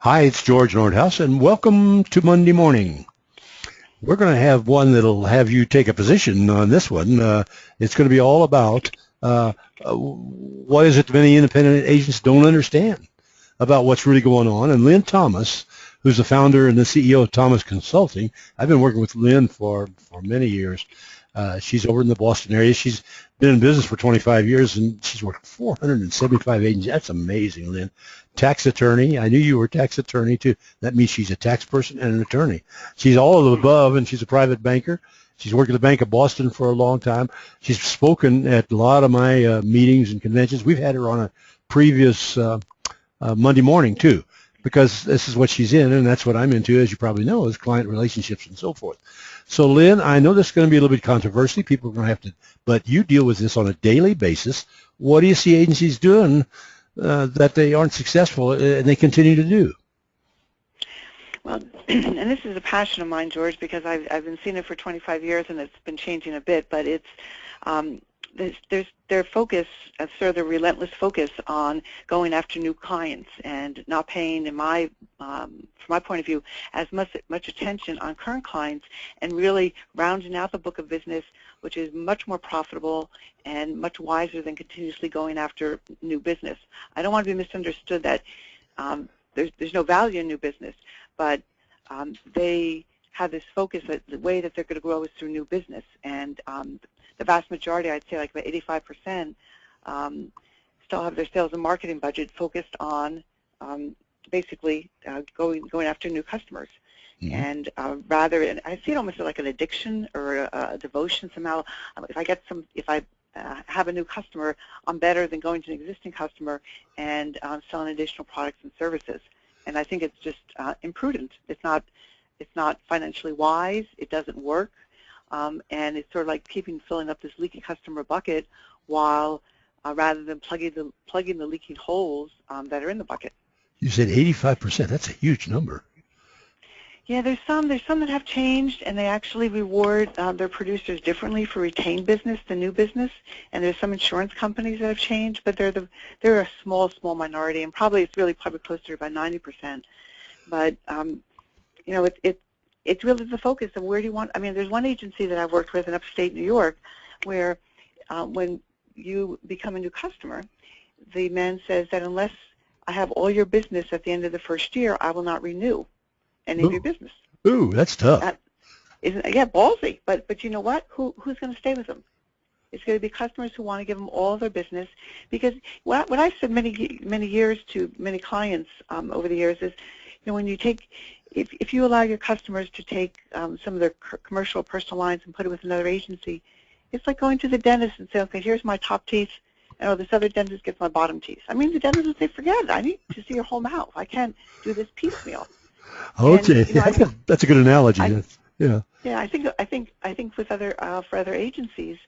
Hi, it's George Nordhaus, and welcome to Monday Morning. We're going to have one that'll have you take a position on this one. It's going to be all about what is it that many independent agents don't understand about what's really going on. And Lynn Thomas, who's the founder and the CEO of Thomas Consulting, I've been working with Lynn for many years. She's over in the Boston area. She's been in business for 25 years, and she's worked 475 agents. That's amazing, Lynn. Tax attorney. I knew you were a tax attorney, too. That means she's a tax person and an attorney. She's all of the above, and she's a private banker. She's worked at the Bank of Boston for a long time. She's spoken at a lot of my meetings and conventions. We've had her on a previous Monday morning, too, because this is what she's in, and that's what I'm into, as you probably know, is client relationships and so forth. So, Lynn, I know this is going to be a little bit controversial. People are going to have to, but you deal with this on a daily basis. What do you see agencies doing that they aren't successful and they continue to do? Well, and this is a passion of mine, George, because I've been seeing it for 25 years, and it's been changing a bit. But it's there's their focus, sort of the relentless focus on going after new clients and not paying, from my point of view, as much attention on current clients, and really rounding out the book of business, which is much more profitable and much wiser than continuously going after new business. I don't want to be misunderstood that there's no value in new business, but they have this focus that the way that they're going to grow is through new business, and the vast majority, I'd say like about 85%, still have their sales and marketing budget focused on basically going after new customers. Mm-hmm. And and I see it almost like an addiction or a devotion somehow. If I have a new customer, I'm better than going to an existing customer and selling additional products and services. And I think it's just imprudent. It's not financially wise. It doesn't work. And it's sort of like filling up this leaky customer bucket while rather than plugging the leaking holes that are in the bucket. You said 85%. That's a huge number. Yeah, there's some that have changed, and they actually reward their producers differently for retained business than new business. And there's some insurance companies that have changed, but they're a small minority, and it's really closer to about 90%. But it's really the focus of where do you want. I mean, there's one agency that I've worked with in upstate New York where when you become a new customer, the man says that unless I have all your business at the end of the first year, I will not renew any of your business. Ooh, that's tough. Ballsy. But you know what? Who's going to stay with them? It's going to be customers who want to give them all their business. Because what I've said many years to many clients over the years is, when you take, if you allow your customers to take some of their commercial personal lines and put it with another agency, it's like going to the dentist and saying, okay, here's my top teeth, and this other dentist gets my bottom teeth. I mean, the dentist will say, forget it. I need to see your whole mouth. I can't do this piecemeal. Okay, and, that's a good analogy. Yeah, I think with for other agencies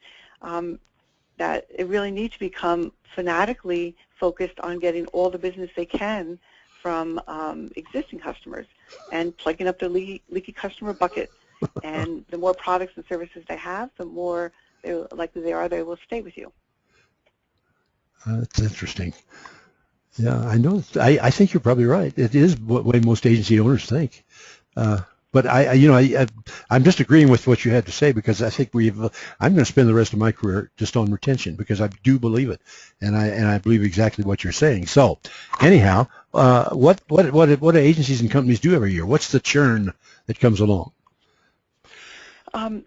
that it really needs to become fanatically focused on getting all the business they can from existing customers and plugging up their leaky customer bucket. And the more products and services they have, the more likely they will stay with you. That's interesting. Yeah, I know. I think you're probably right. It is what way most agency owners think. But I'm just agreeing with what you had to say, because I think I'm going to spend the rest of my career just on retention, because I do believe it, and I believe exactly what you're saying. So, anyhow, what do agencies and companies do every year? What's the churn that comes along? Well,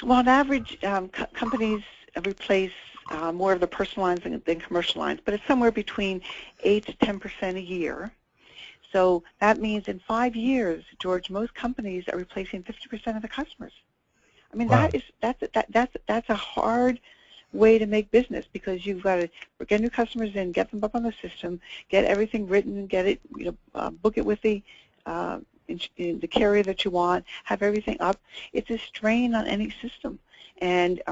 on average, companies replace more of the personal lines than commercial lines, but it's somewhere between 8 to 10% a year. So that means in 5 years, George, most companies are replacing 50% of the customers. I mean, wow. That's a hard way to make business, because you've got to get new customers in, get them up on the system, get everything written, get it, book it with the carrier that you want, have everything up. It's a strain on any system, and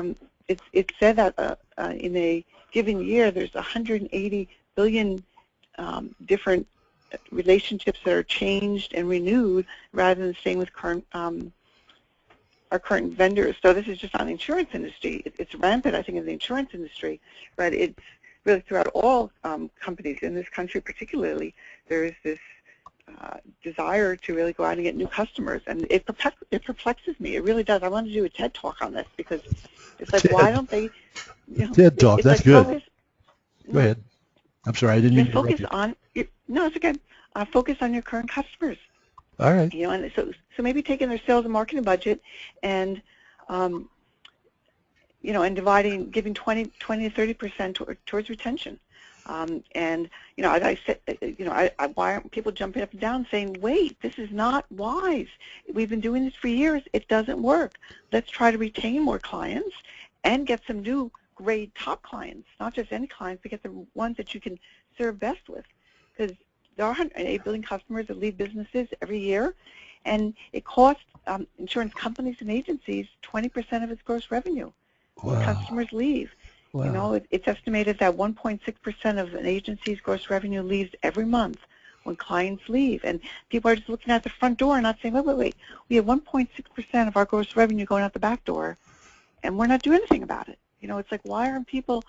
it's said that in a given year, there's 180 billion different relationships that are changed and renewed rather than staying with our current vendors. So this is just on the insurance industry. It's rampant, I think, in the insurance industry, but it's really throughout all companies in this country particularly. There is this desire to really go out and get new customers, and it perplexes me. It really does. I want to do a TED Talk on this because it's like, why don't they, TED Talk, that's like good. Focus, Go ahead. I'm sorry, I didn't mean to interrupt focus you. on, no, it's okay. Focus on your current customers. All right. And so maybe taking their sales and marketing budget and, and giving 20 to 30% towards retention. And as I said, why aren't people jumping up and down saying, wait, this is not wise. We've been doing this for years. It doesn't work. Let's try to retain more clients and get some new great top clients, not just any clients, but get the ones that you can serve best with. Because there are 108 billion customers that leave businesses every year, and it costs insurance companies and agencies 20% of its gross revenue when customers leave. Wow. It's estimated that 1.6% of an agency's gross revenue leaves every month when clients leave. And people are just looking at the front door and not saying, wait. We have 1.6% of our gross revenue going out the back door, and we're not doing anything about it. It's like, why aren't people,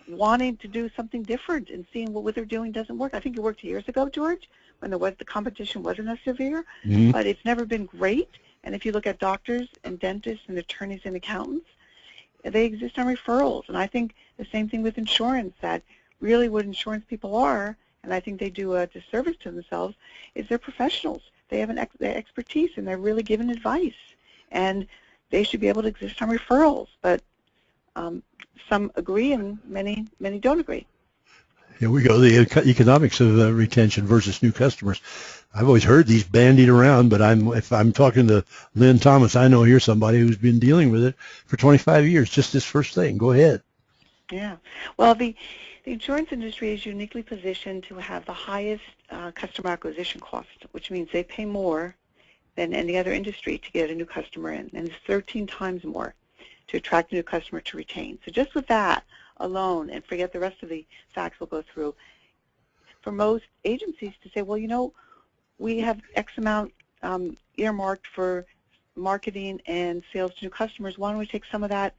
wanting to do something different and seeing what they're doing doesn't work? I think it worked years ago, George, when the competition wasn't as severe, but it's never been great. And if you look at doctors and dentists and attorneys and accountants, they exist on referrals. And I think the same thing with insurance, that really what insurance people are, and I think they do a disservice to themselves, is they're professionals. They have their expertise, and they're really giving advice. And they should be able to exist on referrals. But some agree and many don't agree. Here we go, the economics of retention versus new customers. I've always heard these bandied around, but if I'm talking to Lynn Thomas, I know here's somebody who's been dealing with it for 25 years, just this first thing. Go ahead. Yeah. Well, the insurance industry is uniquely positioned to have the highest customer acquisition cost, which means they pay more than any other industry to get a new customer in, and it's 13 times more to attract a new customer to retain. So just with that alone, and forget the rest of the facts we'll go through, for most agencies to say, well, we have X amount earmarked for marketing and sales to new customers, why don't we take some of that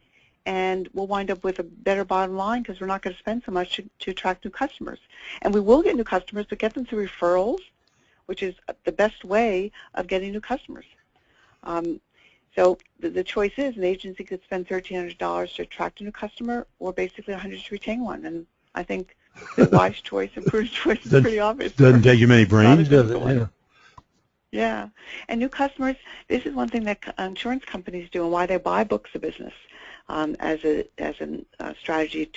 and we'll wind up with a better bottom line because we're not going to spend so much to attract new customers. And we will get new customers, but get them through referrals, which is the best way of getting new customers. So the choice is an agency could spend $1,300 to attract a new customer or basically $100 to retain one. And I think the wise choice and prudent choice is pretty obvious. Doesn't take you many brains, does it? Yeah. Yeah. And new customers, this is one thing that insurance companies do and why they buy books of business as a strategy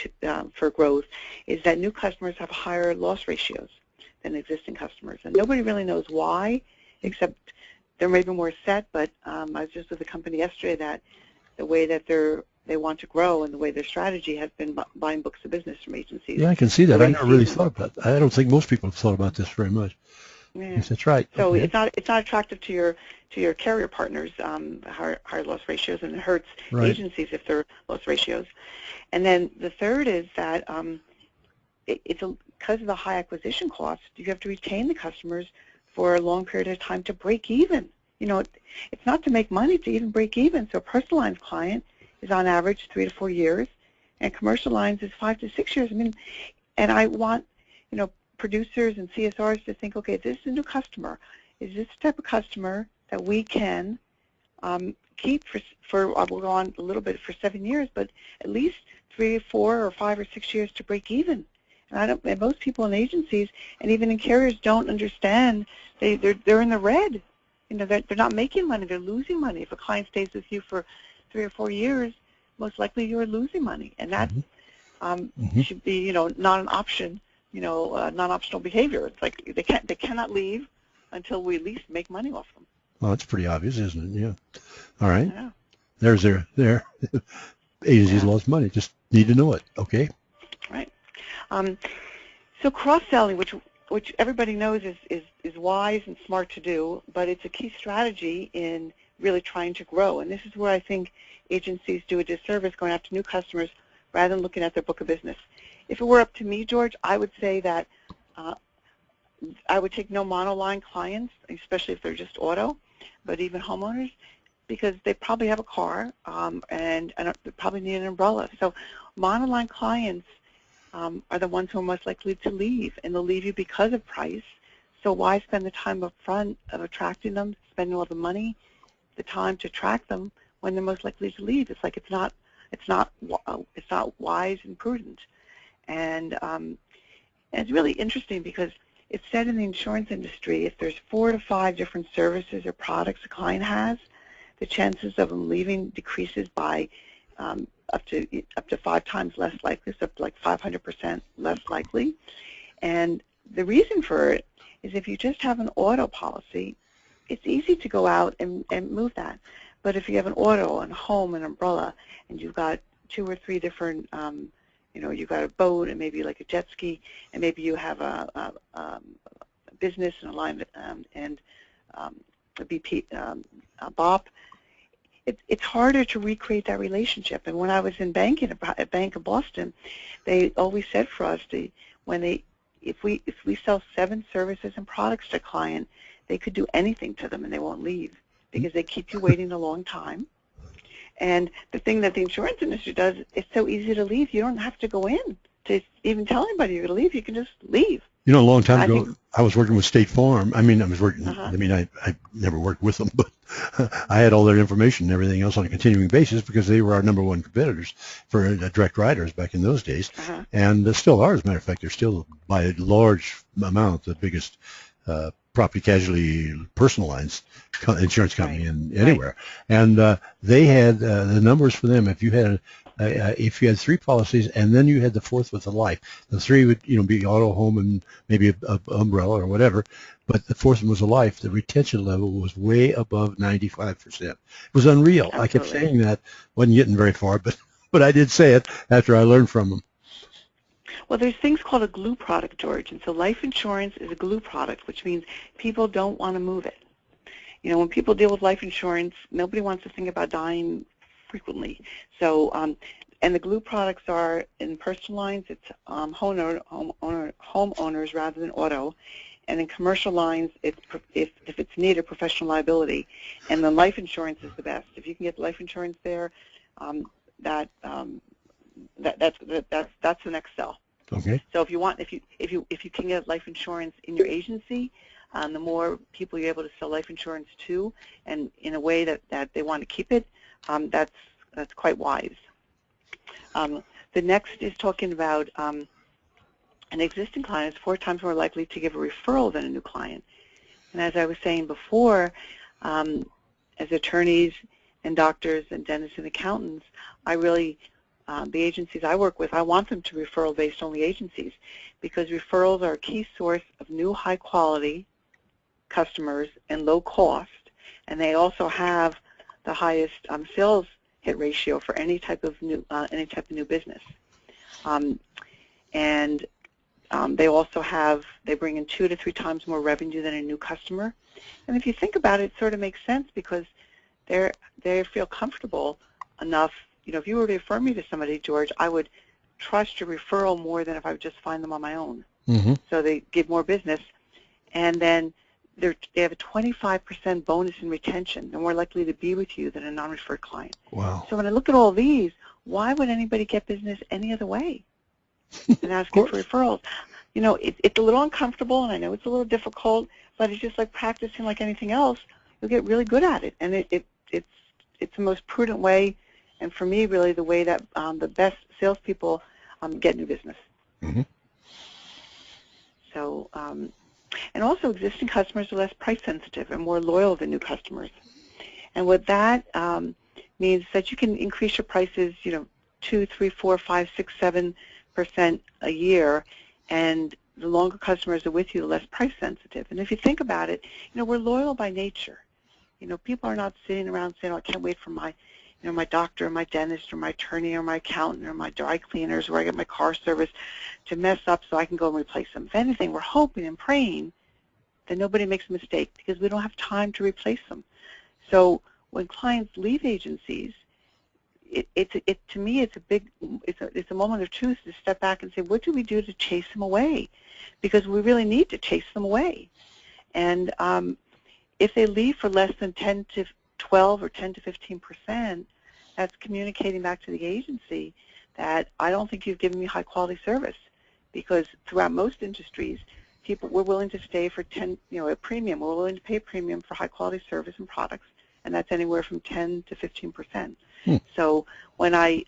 for growth, is that new customers have higher loss ratios than existing customers. And nobody really knows why, except they're maybe more set, but I was just with a company yesterday that the way that they want to grow and the way their strategy has been buying books of business from agencies. Yeah, I can see that. I never really thought about that. I don't think most people have thought about this very much. Yeah. Yes, that's right. So okay. it's not attractive to your carrier partners, higher loss ratios, and it hurts agencies if they're loss ratios. And then the third is that because of the high acquisition cost, you have to retain the customers for a long period of time to break even. It's not to make money, to even break even. So a personal lines client is on average 3 to 4 years, and commercial lines is 5 to 6 years. And I want, producers and CSRs to think, okay, this is a new customer. Is this the type of customer that we can keep for we'll go on a little bit for 7 years, but at least 3 or 4 or 5 or 6 years to break even? And most people in agencies and even in carriers don't understand. They're in the red. They're not making money. They're losing money. If a client stays with you for 3 or 4 years, most likely you're losing money, and that should be not an option. Non-optional behavior. It's like they cannot leave until we at least make money off them. Well, that's pretty obvious, isn't it? Yeah. All right. Yeah. There's their agencies lost money. Just need to know it. Okay. Right. So cross-selling, which everybody knows is wise and smart to do, but it's a key strategy in really trying to grow. And this is where I think agencies do a disservice going after new customers rather than looking at their book of business. If it were up to me, George, I would say that I would take no monoline clients, especially if they're just auto, but even homeowners, because they probably have a car and they probably need an umbrella. So monoline clients are the ones who are most likely to leave, and they'll leave you because of price. So why spend the time up front of attracting them, spending all the money, the time to attract them when they're most likely to leave? It's like it's not wise and prudent. And it's really interesting because it's said in the insurance industry, if there's 4 to 5 different services or products a client has, the chances of them leaving decreases by up to 5 times less likely, so up to like 500% less likely. And the reason for it is if you just have an auto policy, it's easy to go out and move that. But if you have an auto, and home, and umbrella, and you've got 2 or 3 different, you've got a boat and maybe like a jet ski, and maybe you have a business and a line and a BP, a BOP, it's harder to recreate that relationship. And when I was in banking at Bank of Boston, they always said for us, if we sell 7 services and products to a client, they could do anything to them and they won't leave because they keep you waiting a long time. And the thing that the insurance industry does, it's so easy to leave. You don't have to go in to even tell anybody you're going to leave. You can just leave. You know, a long time ago, I was working with State Farm. I never worked with them, but I had all their information and everything else on a continuing basis because they were our number 1 competitors for direct writers back in those days. And still are, as a matter of fact. They're still, by a large amount, the biggest property casualty personal lines insurance company anywhere. And they had the numbers for them. If you had if you had 3 policies and then you had the 4th with the life, the 3 would be auto, home, and maybe a umbrella or whatever, but the 4th one was a life. The retention level was way above 95%. It was unreal. Absolutely. I kept saying that, wasn't getting very far, but I did say it after I learned from them. Well, there's things called a glue product, George, and so life insurance is a glue product, which means people don't want to move it. When people deal with life insurance, nobody wants to think about dying frequently. So, and the glue products are in personal lines, it's homeowners rather than auto, and in commercial lines, it's if it's needed, professional liability, and then life insurance is the best. If you can get life insurance there, that's the next sell. Okay. So if you can get life insurance in your agency, the more people you're able to sell life insurance to, and in a way that they want to keep it, that's quite wise. The next is talking about an existing client is 4 times more likely to give a referral than a new client. And as I was saying before, as attorneys and doctors and dentists and accountants, I really the agencies I work with, I want them to referral-based only agencies because referrals are a key source of new high-quality customers and low cost, and they also have the highest sales hit ratio for any type of new business. They bring in 2 to 3 times more revenue than a new customer. And if you think about it, it sort of makes sense because they feel comfortable enough. If you were to refer me to somebody, George, I would trust your referral more than if I would just find them on my own. Mm-hmm. So they give more business. And then they have a 25% bonus in retention. They're more likely to be with you than a non-referred client. Wow. So when I look at all these, why would anybody get business any other way than asking for referrals? It's a little uncomfortable, and I know it's a little difficult, but it's just like practicing like anything else. You'll get really good at it, and it's the most prudent way, and for me, really the way that the best salespeople get new business. Mm-hmm. So, and also existing customers are less price sensitive and more loyal than new customers. And what that means that you can increase your prices, 2, 3, 4, 5, 6, 7% a year, and the longer customers are with you, the less price sensitive. And if you think about it, we're loyal by nature. People are not sitting around saying, "Oh, I can't wait for my doctor or my dentist or my attorney or my accountant or my dry cleaners where I get my car service to mess up so I can go and replace them." If anything, we're hoping and praying that nobody makes a mistake because we don't have time to replace them. So when clients leave agencies, to me it's a moment of truth to step back and say, what do we do to chase them away? Because we really need to chase them away. And if they leave for less than 10 to 12 or 10 to 15%, that's communicating back to the agency that I don't think you've given me high quality service, because throughout most industries, we're willing to stay for a premium. We're willing to pay a premium for high quality service and products, and that's anywhere from 10 to 15%. So when I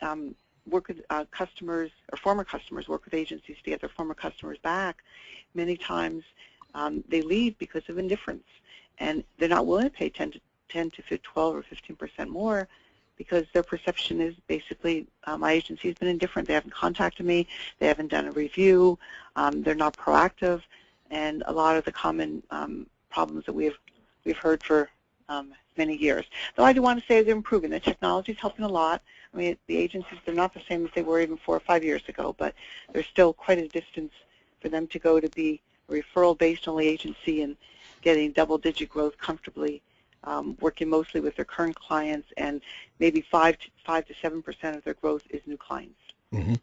work with customers or former customers, work with agencies to get their former customers back, many times they leave because of indifference, and they're not willing to pay 10 to 12 or 15% more because their perception is basically my agency has been indifferent. They haven't contacted me, they haven't done a review, they're not proactive, and a lot of the common problems that we've heard for many years. Though I do want to say they're improving. The technology is helping a lot. I mean, the agencies, they're not the same as they were even 4 or 5 years ago, but there's still quite a distance for them to go to be a referral-based only agency and getting double-digit growth comfortably, working mostly with their current clients, and maybe 5 to 7% of their growth is new clients. Mm-hmm.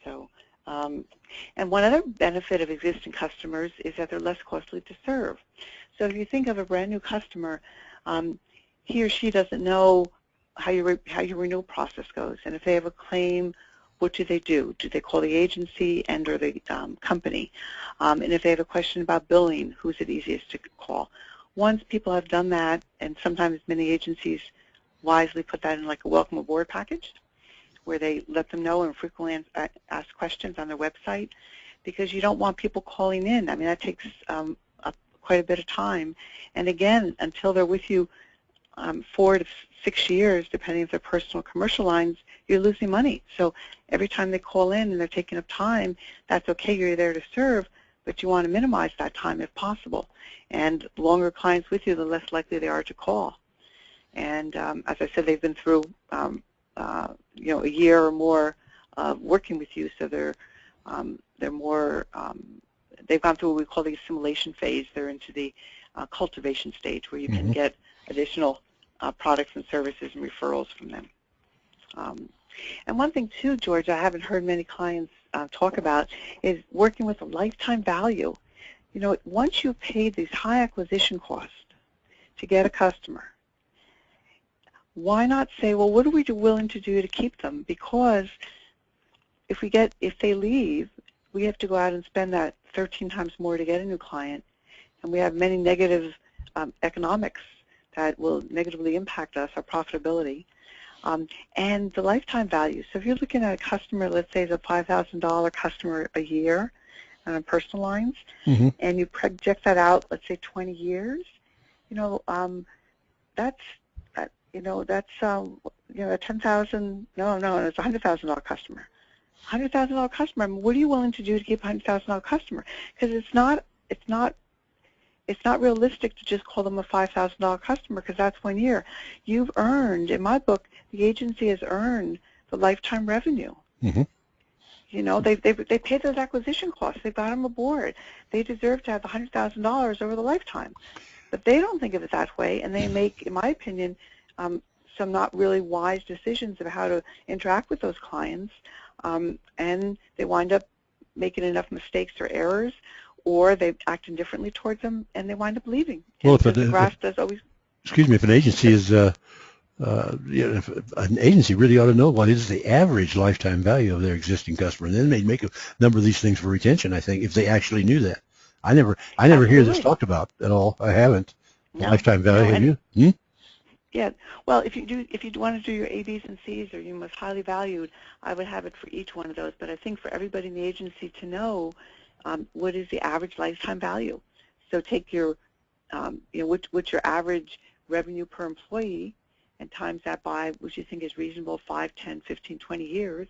So, and one other benefit of existing customers is that they're less costly to serve. So if you think of a brand new customer, he or she doesn't know how your renewal process goes, and if they have a claim, what do they do? Do they call the agency and or the company? And if they have a question about billing, who's it easiest to call? Once people have done that, and sometimes many agencies wisely put that in like a welcome aboard package, where they let them know and frequently ask questions on their website, because you don't want people calling in. I mean, that takes quite a bit of time. And again, until they're with you 4 to 6 years, depending if they're personal or commercial lines, you're losing money. So every time they call in and they're taking up time, that's okay, you're there to serve, but you want to minimize that time if possible. And the longer clients with you, the less likely they are to call. And as I said, they've been through a year or more of working with you, so they're more, they've gone through what we call the assimilation phase. They're into the cultivation stage, where you can get additional products and services and referrals from them. And one thing too, George, I haven't heard many clients talk about is working with a lifetime value. You know, once you've paid these high acquisition costs to get a customer, why not say, well, what are we willing to do to keep them? Because if they leave, we have to go out and spend that 13 times more to get a new client, and we have many negative economics that will negatively impact us, our profitability, and the lifetime value. So if you're looking at a customer, let's say, is a $5,000 customer a year on personal lines, and you project that out, let's say 20 years, that's a $10,000. No, it's a $100,000 customer. $100,000 customer. I mean, what are you willing to do to keep a $100,000 customer? Because it's not realistic to just call them a $5,000 customer, because that's 1 year. You've earned, in my book, the agency has earned the lifetime revenue. You know, they paid those acquisition costs. They got them aboard. They deserve to have the $100,000 over the lifetime. But they don't think of it that way, and they make, in my opinion, some not really wise decisions of how to interact with those clients, and they wind up making enough mistakes or errors, or they act indifferently towards them, and they wind up leaving. Well, if an agency is, if an agency really ought to know what is the average lifetime value of their existing customer, and then they'd make a number of these things for retention, I think, if they actually knew that. I never hear this talked about at all. I haven't. No, lifetime value, have you? Yeah. Well, if you want to do your A, B's, and C's, or you most highly valued, I would have it for each one of those. But I think for everybody in the agency to know what is the average lifetime value. So take your, what's your average revenue per employee, and times that by what you think is reasonable, 5, 10, 15, 20 years.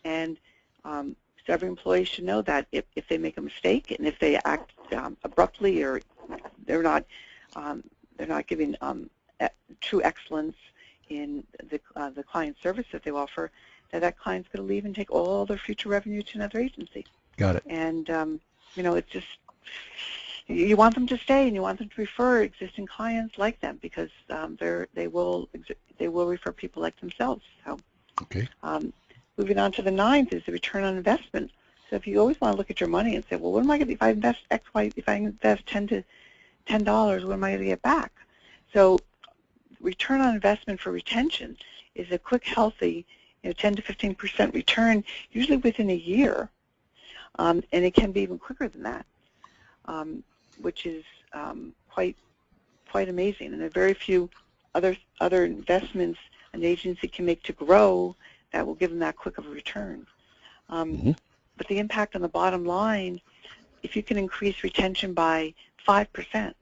And so every employee should know that if they make a mistake, and if they act abruptly, or they're not giving true excellence in the client service that they offer, that client's going to leave and take all their future revenue to another agency. Got it. And it's just, you want them to stay, and you want them to refer existing clients like them, because they will refer people like themselves. So, okay. Moving on to the 9th is the return on investment. So if you always want to look at your money and say, well, what am I going to, if I invest X, Y, if I invest $10, what am I going to get back? So return on investment for retention is a quick, healthy, 10 to 15% return, usually within a year. and it can be even quicker than that, which is quite amazing. And there are very few other investments an agency can make to grow that will give them that quick of a return. But the impact on the bottom line, if you can increase retention by 5%,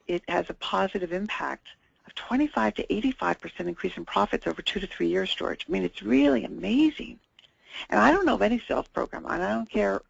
it has a positive impact of 25 to 85% increase in profits over 2 to 3 years, George. I mean, it's really amazing. And I don't know of any sales program, and I don't care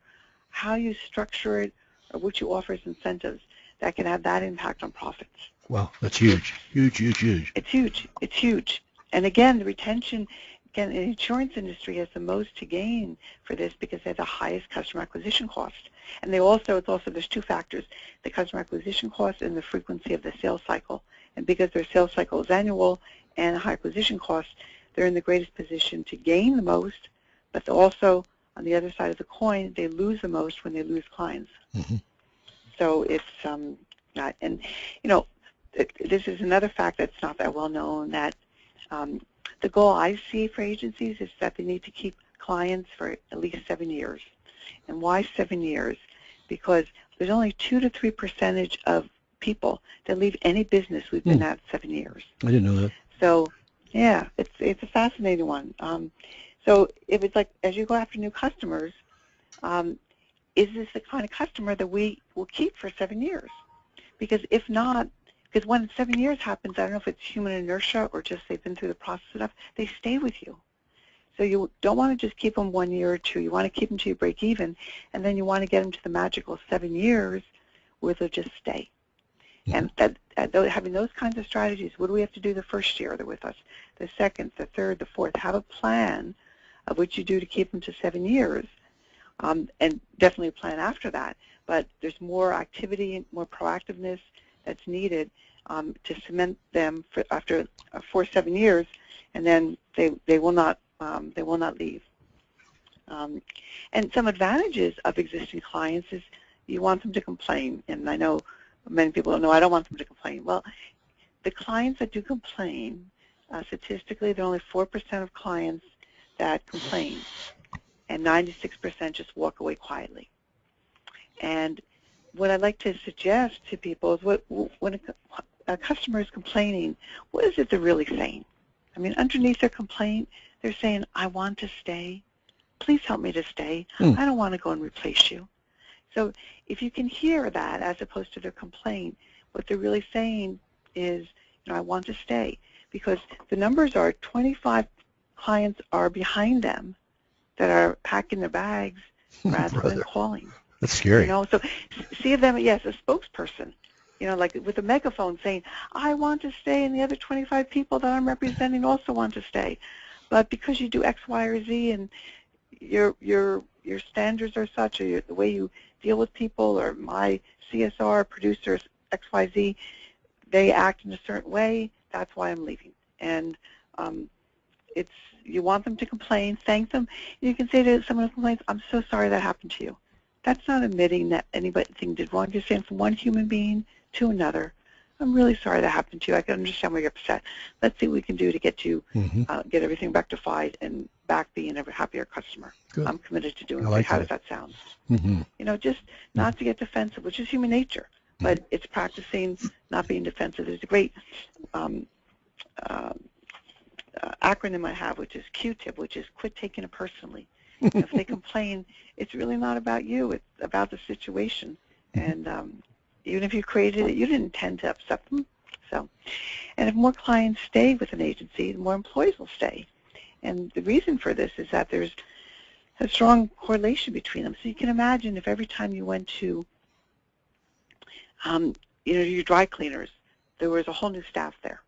how you structure it or what you offer as incentives, that can have that impact on profits. Wow, that's huge, huge, huge, huge. It's huge. It's huge. And again, the retention, again, the insurance industry has the most to gain for this because they have the highest customer acquisition cost. And there's two factors, the customer acquisition cost and the frequency of the sales cycle. And because their sales cycle is annual and high acquisition costs, they're in the greatest position to gain the most, but also, on the other side of the coin, they lose the most when they lose clients. So it's, and you know, this is another fact that's not that well known, that the goal I see for agencies is that they need to keep clients for at least 7 years. And why 7 years? Because there's only 2 to 3% of people that leave any business we've been at 7 years. I didn't know that. So, yeah, it's a fascinating one. So if it's like, as you go after new customers, is this the kind of customer that we will keep for 7 years? Because if not, because when 7 years happens, I don't know if it's human inertia or just they've been through the process enough, they stay with you. So you don't want to just keep them 1 year or two. You want to keep them till you break even, and then you want to get them to the magical 7 years where they'll just stay. And having those kinds of strategies, what do we have to do the first year they're with us, the second, the third, the fourth? Have a plan of what you do to keep them to 7 years, and definitely a plan after that. But there's more activity, more proactiveness that's needed to cement them for 7 years, and then they will not leave. And some advantages of existing clients is you want them to complain, and I know many people don't know I don't want them to complain. Well, the clients that do complain, statistically, there are only 4% of clients that complain, and 96% just walk away quietly. And what I'd like to suggest to people is when a customer is complaining, what is it they're really saying? I mean, underneath their complaint, they're saying, I want to stay. Please help me to stay. I don't want to go and replace you. So if you can hear that as opposed to their complaint, what they're really saying is, you know, I want to stay. Because the numbers are 25 clients are behind them that are packing their bags rather than calling. That's scary. You know, so see them, yes, a spokesperson, you know, like with a megaphone saying, I want to stay, and the other 25 people that I'm representing also want to stay. But because you do X, Y, or Z, and your standards are such, or the way you deal with people, or my CSR producers, X, Y, Z, they act in a certain way, that's why I'm leaving. And you want them to complain, thank them. You can say to someone who complains, I'm so sorry that happened to you. That's not admitting that anything did wrong. You're saying from one human being to another, I'm really sorry that happened to you. I can understand why you're upset. Let's see what we can do to get you, get everything rectified and back being a happier customer. Good. I'm committed to doing it. How does that sound? You know, just not to get defensive, which is human nature, but it's practicing not being defensive. There's a great acronym I have, which is QTIP, which is quit taking it personally. If they complain, it's really not about you. It's about the situation. And even if you created it, you didn't intend to upset them. So, and if more clients stay with an agency, the more employees will stay. And the reason for this is that there's a strong correlation between them. So you can imagine if every time you went to, your dry cleaners, there was a whole new staff there.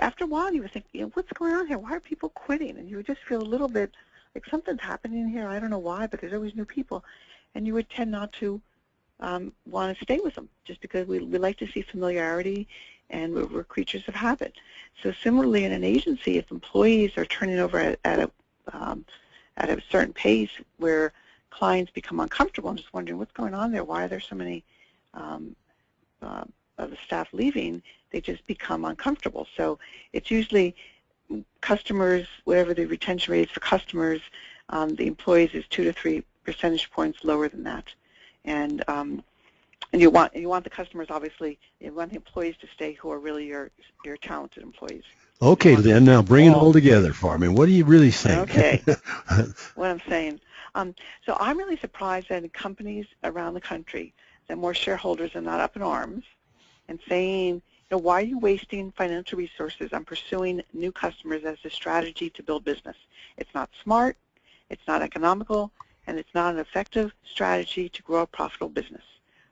After a while, you would think, what's going on here? Why are people quitting? And you would just feel a little bit like something's happening here. I don't know why, but there's always new people. And you would tend not to want to stay with them just because we like to see familiarity, and we're creatures of habit. So similarly, in an agency, if employees are turning over at a certain pace where clients become uncomfortable and just wondering what's going on there, why are there so many of the staff leaving, they just become uncomfortable. So it's usually customers, whatever the retention rate is for customers, the employees is 2 to percentage points lower than that. And you want the customers, obviously, you want the employees to stay who are really your talented employees. Okay, Lynn, now bring it all together for me. What do you really think? Okay, what I'm saying. So I'm really surprised that in companies around the country that more shareholders are not up in arms and saying, why are you wasting financial resources on pursuing new customers as a strategy to build business? It's not smart, it's not economical, and it's not an effective strategy to grow a profitable business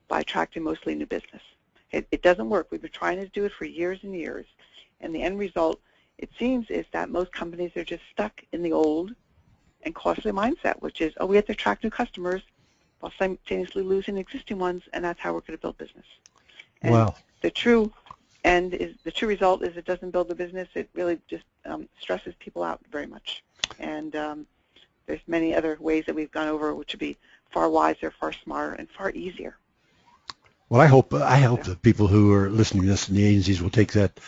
by attracting mostly new business. It doesn't work. We've been trying to do it for years and years, and the end result, it seems, is that most companies are just stuck in the old and costly mindset, which is, we have to attract new customers while simultaneously losing existing ones, and that's how we're going to build business. And wow. The true result is it doesn't build the business. It really just stresses people out very much. And there's many other ways that we've gone over, which would be far wiser, far smarter, and far easier. Well, I hope the people who are listening to this in the agencies will take that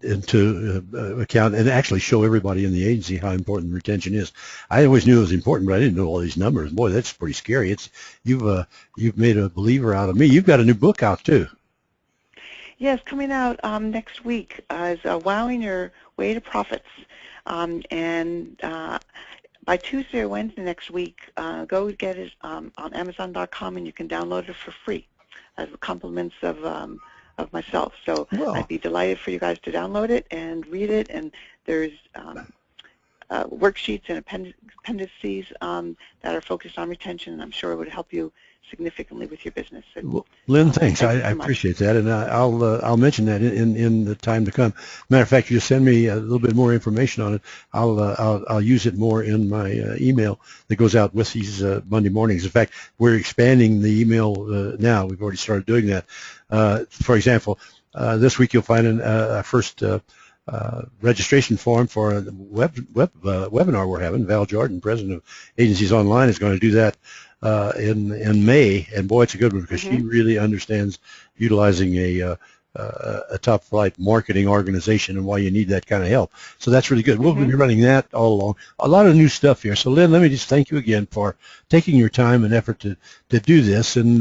into account and actually show everybody in the agency how important retention is. I always knew it was important, but I didn't know all these numbers. Boy, that's pretty scary. You've made a believer out of me. You've got a new book out too. Yes, coming out next week is Wowing Your Way to Profits. And by Tuesday or Wednesday next week, go get it on Amazon.com, and you can download it for free as compliments of myself. So I'd be delighted for you guys to download it and read it. And there's worksheets and appendices that are focused on retention, and I'm sure it would help you significantly with your business. Well, Lynn, thanks. I appreciate that, and I'll mention that in the time to come. Matter of fact, you send me a little bit more information on it. I'll use it more in my email that goes out with these Monday mornings. In fact, we're expanding the email now. We've already started doing that. For example, this week you'll find a first registration form for a webinar we're having. Val Jordan, president of Agencies Online, is going to do that in May, and boy, it's a good one because she really understands utilizing a top-flight marketing organization and why you need that kind of help. So that's really good. We'll be running that all along. A lot of new stuff here. So Lynn, let me just thank you again for taking your time and effort to do this. And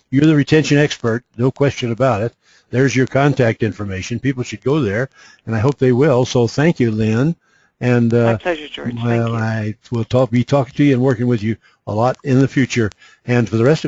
you're the retention expert, no question about it. There's your contact information. People should go there, and I hope they will. So thank you, Lynn. And my pleasure, George. Thank you. I will be talking to you and working with you a lot in the future. And for the rest of